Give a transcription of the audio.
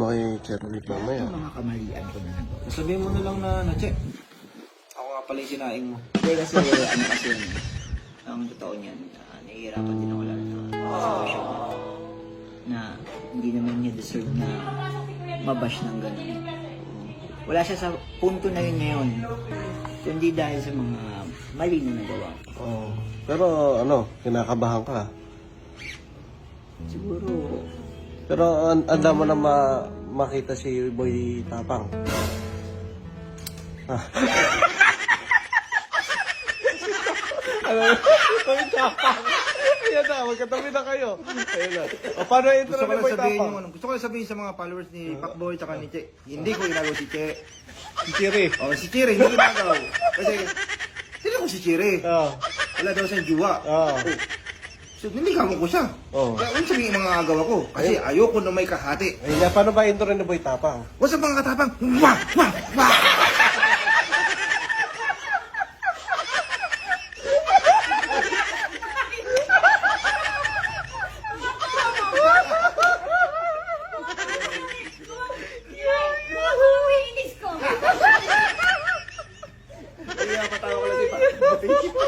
mo kay Cherly mamaya. Yung mga kamalian ko na nagawa. Sabihin mo na lang na check. Ako nga pala yung sinaing mo. Hindi kasi, ano kasi yun, ang totoo niyan, nahihirapan din ako lalo sa sitwasyon na hindi naman niya deserve na mabash ng gano'n. Wala siya sa punto na yun ngayon, kundi dahil sa mga mali na nagawa. Oh. Pero ano, kinakabahan ka. Siguro, Pero anda mo na makita si Boy Tapang. Ano? Boy Tapang. Ayan na, magkatabi na kayo. Ayan na. O, paano intro Gusto ko ni lang Boy sabihin Tapang? yung ano. Gusto ko lang sabihin sa mga followers ni Pacboy at ni Che. Hindi ko ginagaw si Che. Si Chiri. Oh, si Chiri, hindi ginagaw. Kasi, sino ko si Chiri? Oo. Wala daw siyang juwa. Oo. So, niligawan ko siya. Oo. Kaya, ano sabihin yung mga agaw ko? Kasi ayoko na may kahati. Ayan, paano ba intro ni Boy Tapang? What's up mga katapang? Wah! Wah! Wah! Kaya patawa ko lang si Pacboy.